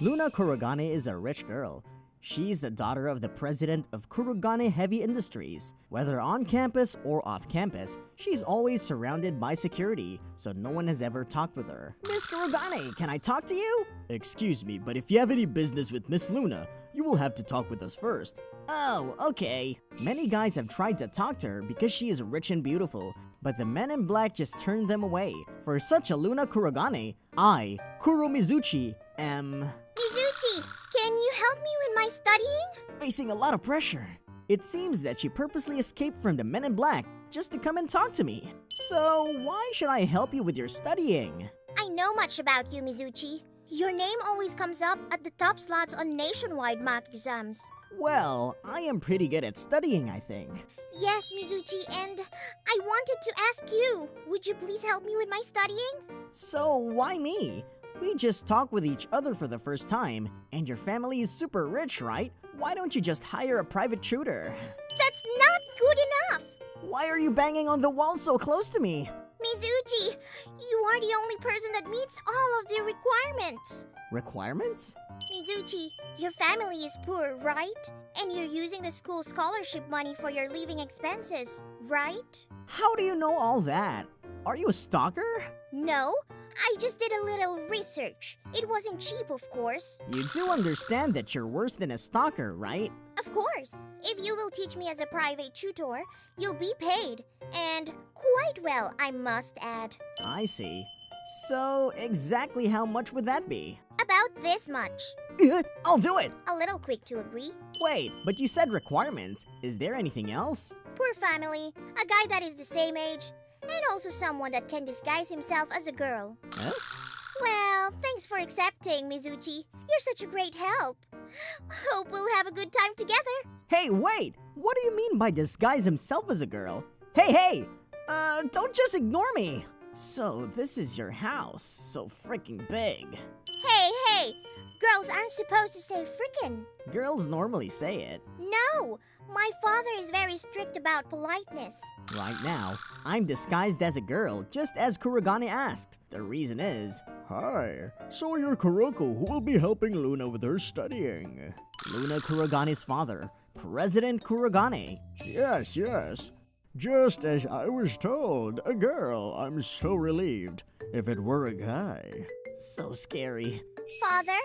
Luna Kurogane is a rich girl. She's the daughter of the president of Kurogane Heavy Industries. Whether on campus or off campus, she's always surrounded by security, so no one has ever talked with her. Miss Kurogane, can I talk to you? Excuse me, but if you have any business with Miss Luna, you will have to talk with us first. Oh, okay. Many guys have tried to talk to her because she is rich and beautiful, but the men in black just turned them away. For such a Luna Kurogane, I, Kuro Mizuchi, am... Mizuchi, can you help me with my studying? Facing a lot of pressure. It seems that she purposely escaped from the men in black just to come and talk to me. So why should I help you with your studying? I know much about you, Mizuchi. Your name always comes up at the top slots on nationwide mock exams. Well, I am pretty good at studying, I think. Yes, Mizuchi, and I wanted to ask you, would you please help me with my studying? So why me? We just talked with each other for the first time, and your family is super rich, right? Why don't you just hire a private tutor? That's not good enough! Why are you banging on the wall so close to me? Mizuchi, you are the only person that meets all of the requirements. Requirements? Mizuchi, your family is poor, right? And you're using the school scholarship money for your living expenses, right? How do you know all that? Are you a stalker? No, I just did a little research. It wasn't cheap, of course. You do understand that you're worse than a stalker, right? Of course. If you will teach me as a private tutor, you'll be paid. And quite well, I must add. I see. So, exactly how much would that be? About this much. I'll do it! A little quick to agree. Wait, but you said requirements. Is there anything else? Poor family, a guy that is the same age, and also someone that can disguise himself as a girl. Huh? Well, thanks for accepting, Mizuchi. You're such a great help. Hope we'll have a good time together. Hey, wait! What do you mean by disguise himself as a girl? Hey! Don't just ignore me! So, this is your house. So freaking big. Hey! Girls aren't supposed to say frickin'. Girls normally say it. No! My father is very strict about politeness. Right now, I'm disguised as a girl, just as Kurogane asked. The reason is... Hi, so you're Kuroko, who will be helping Luna with her studying. Luna Kurogane's father, President Kurogane. Yes. Just as I was told, a girl. I'm so relieved. If it were a guy. So scary. Father,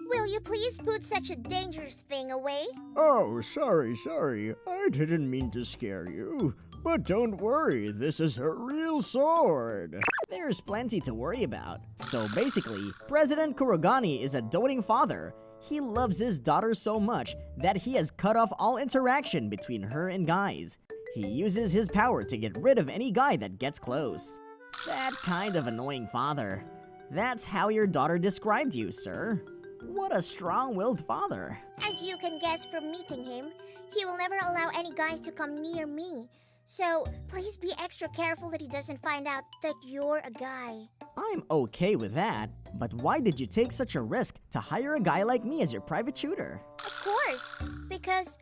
will you please put such a dangerous thing away? Oh, sorry. I didn't mean to scare you. But don't worry, this is a real sword. There's plenty to worry about. So basically, President Kurogane is a doting father. He loves his daughter so much that he has cut off all interaction between her and guys. He uses his power to get rid of any guy that gets close. That kind of annoying father. That's how your daughter described you, sir. What a strong-willed father. As you can guess from meeting him, he will never allow any guys to come near me. So, please be extra careful that he doesn't find out that you're a guy. I'm okay with that, but why did you take such a risk to hire a guy like me as your private tutor? Of course, because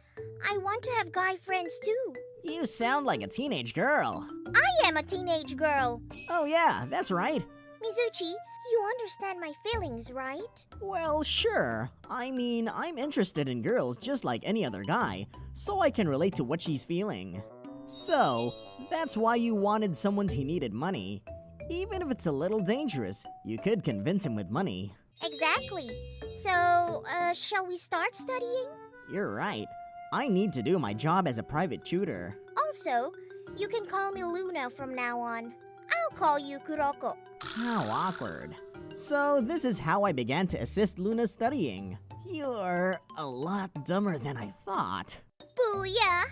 I want to have guy friends too. You sound like a teenage girl. I am a teenage girl. Oh yeah, that's right. Mizuchi, you understand my feelings, right? Well, sure. I mean, I'm interested in girls just like any other guy, so I can relate to what she's feeling. So, that's why you wanted someone who needed money. Even if it's a little dangerous, you could convince him with money. Exactly. So, shall we start studying? You're right. I need to do my job as a private tutor. Also, you can call me Luna from now on. I'll call you Kuroko. How awkward. So, this is how I began to assist Luna's studying. You're a lot dumber than I thought. Booyah!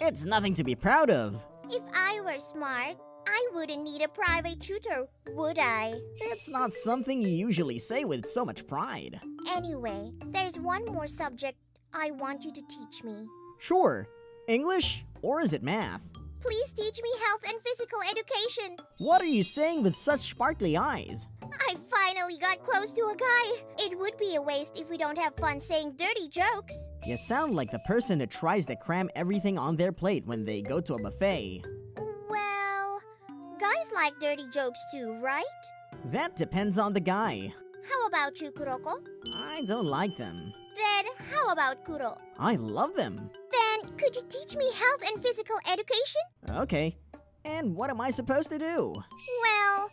It's nothing to be proud of. If I were smart, I wouldn't need a private tutor, would I? It's not something you usually say with so much pride. Anyway, there's one more subject I want you to teach me. Sure. English, or is it math? Please teach me health and physical education. What are you saying with such sparkly eyes? I finally got close to a guy. It would be a waste if we don't have fun saying dirty jokes. You sound like the person who tries to cram everything on their plate when they go to a buffet. Well, guys like dirty jokes too, right? That depends on the guy. How about you, Kuroko? I don't like them. Then how about Kuro? I love them. Then could you teach me health and physical education? Okay. And what am I supposed to do? Well,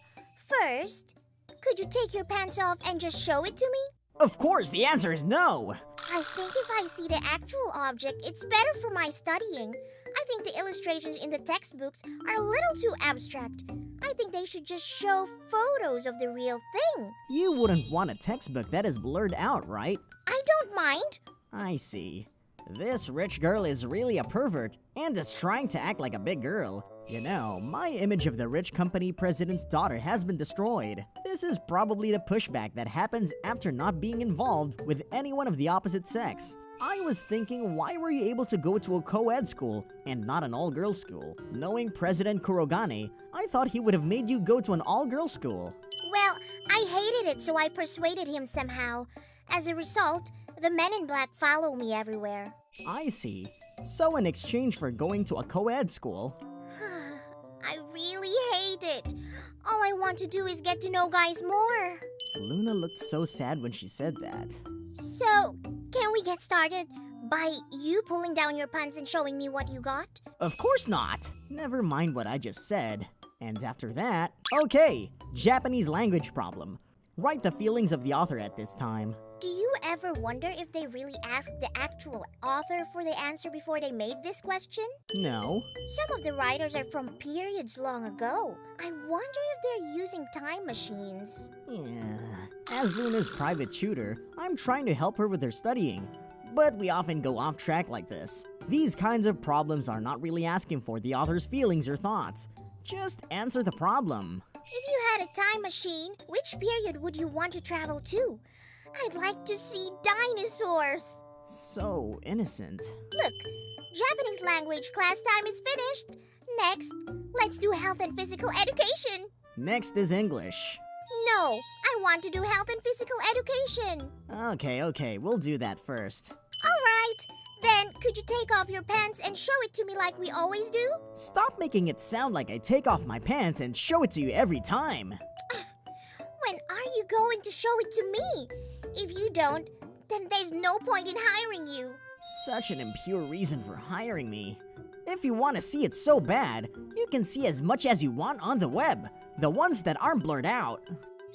first, could you take your pants off and just show it to me? Of course, the answer is no. I think if I see the actual object, it's better for my studying. I think the illustrations in the textbooks are a little too abstract. I think they should just show photos of the real thing. You wouldn't want a textbook that is blurred out, right? I don't mind. I see. This rich girl is really a pervert and is trying to act like a big girl. You know, my image of the rich company president's daughter has been destroyed. This is probably the pushback that happens after not being involved with anyone of the opposite sex. I was thinking, why were you able to go to a co-ed school and not an all-girls school? Knowing President Kurogane, I thought he would have made you go to an all-girls school. Well, I hated it, so I persuaded him somehow. As a result, the men in black follow me everywhere. I see. So in exchange for going to a co-ed school... I really hate it. All I want to do is get to know guys more. Luna looked so sad when she said that. So, can we get started by you pulling down your pants and showing me what you got? Of course not! Never mind what I just said. And after that... Okay, Japanese language problem. Write the feelings of the author at this time. Do you ever wonder if they really asked the actual author for the answer before they made this question? No. Some of the writers are from periods long ago. I wonder if they're using time machines. Yeah. As Luna's private tutor, I'm trying to help her with her studying. But we often go off track like this. These kinds of problems are not really asking for the author's feelings or thoughts. Just answer the problem. If you had a time machine, which period would you want to travel to? I'd like to see dinosaurs. So innocent. Look, Japanese language class time is finished. Next, let's do health and physical education. Next is English. No, I want to do health and physical education. Okay, we'll do that first. All right. Then, could you take off your pants and show it to me like we always do? Stop making it sound like I take off my pants and show it to you every time. When are you going to show it to me? If you don't, then there's no point in hiring you. Such an impure reason for hiring me. If you want to see it so bad, you can see as much as you want on the web. The ones that aren't blurred out.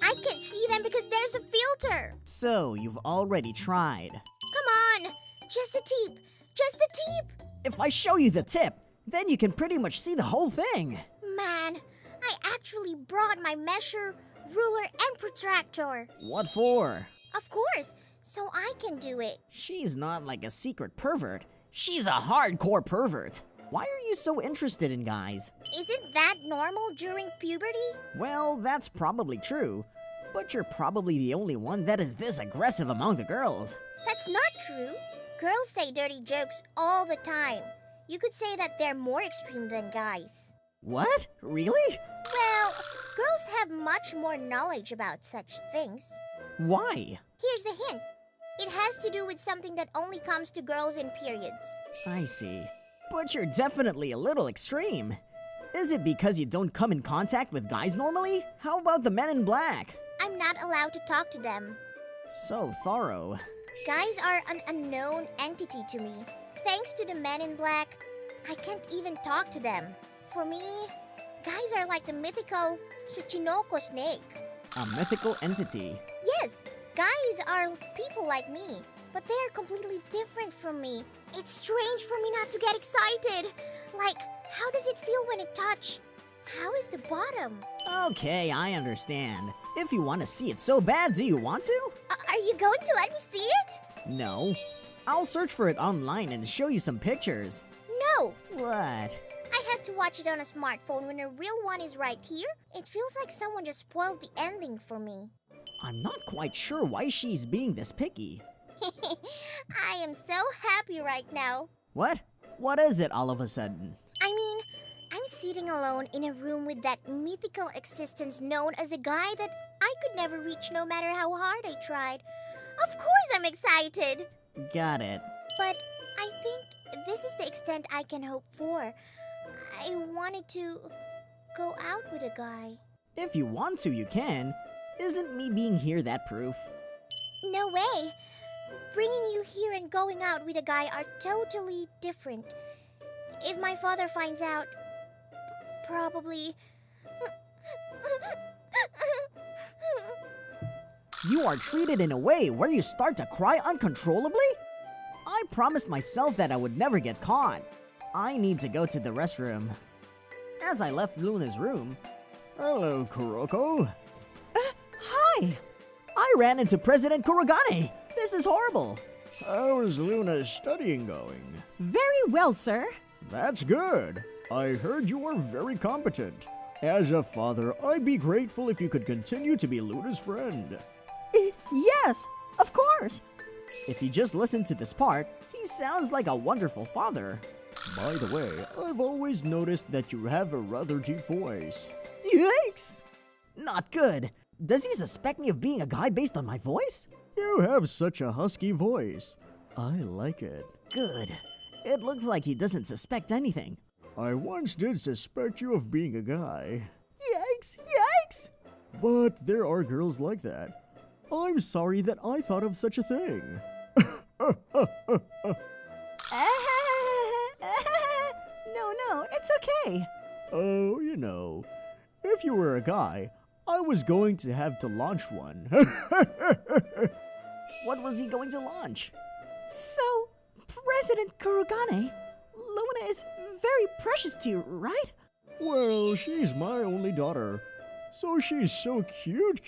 I can't see them because there's a filter. So, you've already tried. Come on, just a tip. Just a tip. If I show you the tip, then you can pretty much see the whole thing. Man, I actually brought my measure, ruler, and protractor. What for? Of course, so I can do it. She's not like a secret pervert. She's a hardcore pervert. Why are you so interested in guys? Isn't that normal during puberty? Well, that's probably true. But you're probably the only one that is this aggressive among the girls. That's not true. Girls say dirty jokes all the time. You could say that they're more extreme than guys. What? Really? Well, girls have much more knowledge about such things. Why? Here's a hint. It has to do with something that only comes to girls in periods. I see. But you're definitely a little extreme. Is it because you don't come in contact with guys normally? How about the men in black? I'm not allowed to talk to them. So thorough. Guys are an unknown entity to me. Thanks to the men in black, I can't even talk to them. For me, guys are like the mythical Tsuchinoko snake. A mythical entity. Yes, guys are people like me, but they are completely different from me. It's strange for me not to get excited. Like, how does it feel when it touch? How is the bottom? Okay, I understand. If you want to see it so bad, do you want to? Are you going to let me see it? No. I'll search for it online and show you some pictures. No. What? I have to watch it on a smartphone when a real one is right here. It feels like someone just spoiled the ending for me. I'm not quite sure why she's being this picky. I am so happy right now. What? What is it all of a sudden? I mean, I'm sitting alone in a room with that mythical existence known as a guy that I could never reach no matter how hard I tried. Of course I'm excited. Got it. But I think this is the extent I can hope for. I wanted to go out with a guy. If you want to, you can. Isn't me being here that proof? No way. Bringing you here and going out with a guy are totally different. If my father finds out, probably... You are treated in a way where you start to cry uncontrollably? I promised myself that I would never get caught. I need to go to the restroom. As I left Luna's room... Hello, Kuroko. Hi! I ran into President Kurogane. This is horrible. How is Luna's studying going? Very well, sir. That's good. I heard you are very competent. As a father, I'd be grateful if you could continue to be Luna's friend. Yes, of course. If you just listen to this part, he sounds like a wonderful father. By the way, I've always noticed that you have a rather deep voice. Yikes! Not good. Does he suspect me of being a guy based on my voice? You have such a husky voice. I like it. Good. It looks like he doesn't suspect anything. I once did suspect you of being a guy. Yikes! Yikes! But there are girls like that. I'm sorry that I thought of such a thing. No, it's okay. Oh, you know, if you were a guy, I was going to have to launch one. What was he going to launch? So, President Kurogane, Luna is very precious to you, right? Well, she's my only daughter. So she's so cute.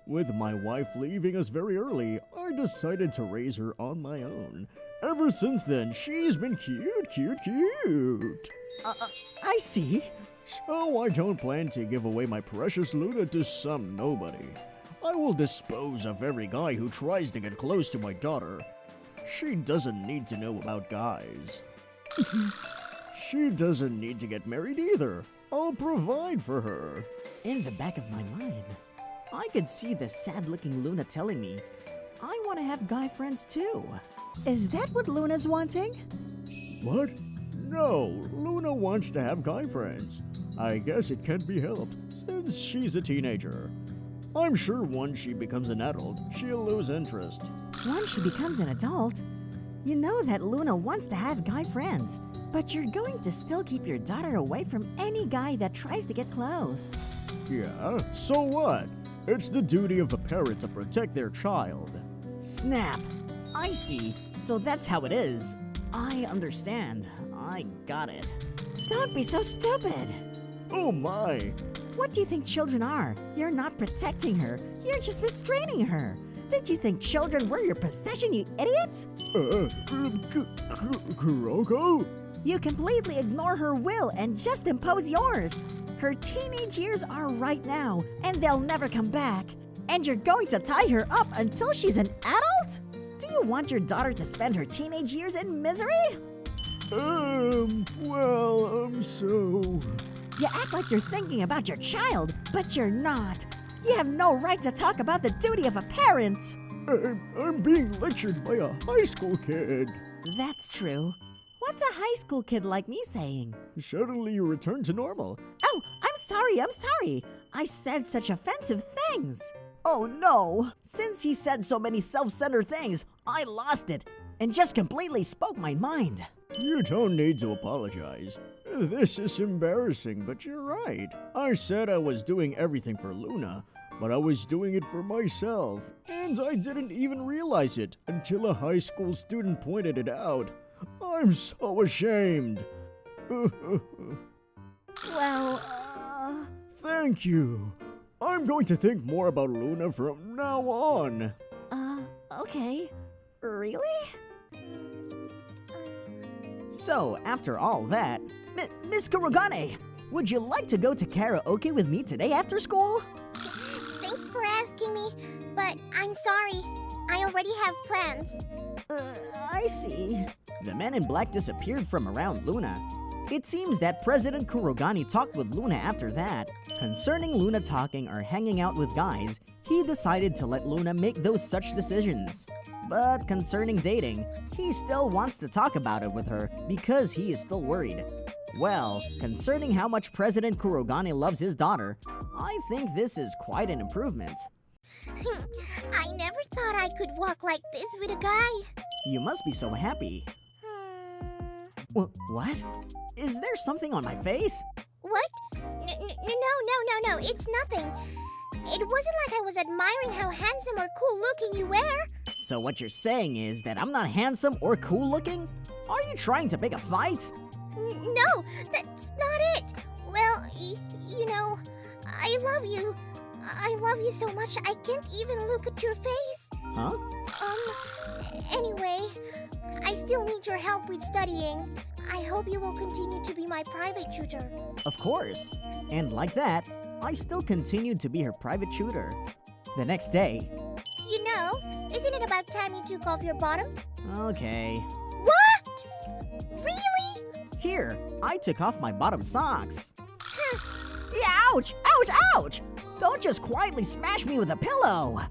With my wife leaving us very early, I decided to raise her on my own. Ever since then, she's been cute. I see. So I don't plan to give away my precious Luna to some nobody. I will dispose of every guy who tries to get close to my daughter. She doesn't need to know about guys. She doesn't need to get married either. I'll provide for her. In the back of my mind, I could see the sad-looking Luna telling me, I want to have guy friends too. Is that what Luna's wanting? What? No, Luna wants to have guy friends. I guess it can't be helped, since she's a teenager. I'm sure once she becomes an adult, she'll lose interest. Once she becomes an adult, you know that Luna wants to have guy friends, but you're going to still keep your daughter away from any guy that tries to get close. Yeah, so what? It's the duty of a parent to protect their child. Snap! I see. So that's how it is. I understand. I got it. Don't be so stupid! Oh my! What do you think children are? You're not protecting her. You're just restraining her. Did you think children were your possession, you idiot? Kuroko? You completely ignore her will and just impose yours. Her teenage years are right now, and they'll never come back. And you're going to tie her up until she's an adult? Do you want your daughter to spend her teenage years in misery? So... You act like you're thinking about your child, but you're not. You have no right to talk about the duty of a parent. I'm being lectured by a high school kid. That's true. What's a high school kid like me saying? Suddenly you return to normal. Oh, I'm sorry. I said such offensive things. Oh no! Since he said so many self-centered things, I lost it and just completely spoke my mind. You don't need to apologize. This is embarrassing, but you're right. I said I was doing everything for Luna, but I was doing it for myself, and I didn't even realize it until a high school student pointed it out. I'm so ashamed. Well, Thank you. I'm going to think more about Luna from now on. Okay. Really? So, after all that, Miss Kurogane, would you like to go to karaoke with me today after school? Thanks for asking me, but I'm sorry. I already have plans. I see. The men in black disappeared from around Luna. It seems that President Kurogane talked with Luna after that. Concerning Luna talking or hanging out with guys, he decided to let Luna make those such decisions. But concerning dating, he still wants to talk about it with her because he is still worried. Well, concerning how much President Kurogane loves his daughter, I think this is quite an improvement. I never thought I could walk like this with a guy. You must be so happy. What? Is there something on my face? What? No, it's nothing. It wasn't like I was admiring how handsome or cool looking you were. So what you're saying is that I'm not handsome or cool looking? Are you trying to pick a fight? No, that's not it. Well, you know, I love you. I love you so much I can't even look at your face. Huh? Anyway, I still need your help with studying. I hope you will continue to be my private tutor. Of course. And like that, I still continued to be her private tutor. The next day... You know, isn't it about time you took off your bottom? Okay. What? Really? Here, I took off my bottom socks. Ouch! Ouch! Ouch! Don't just quietly smash me with a pillow!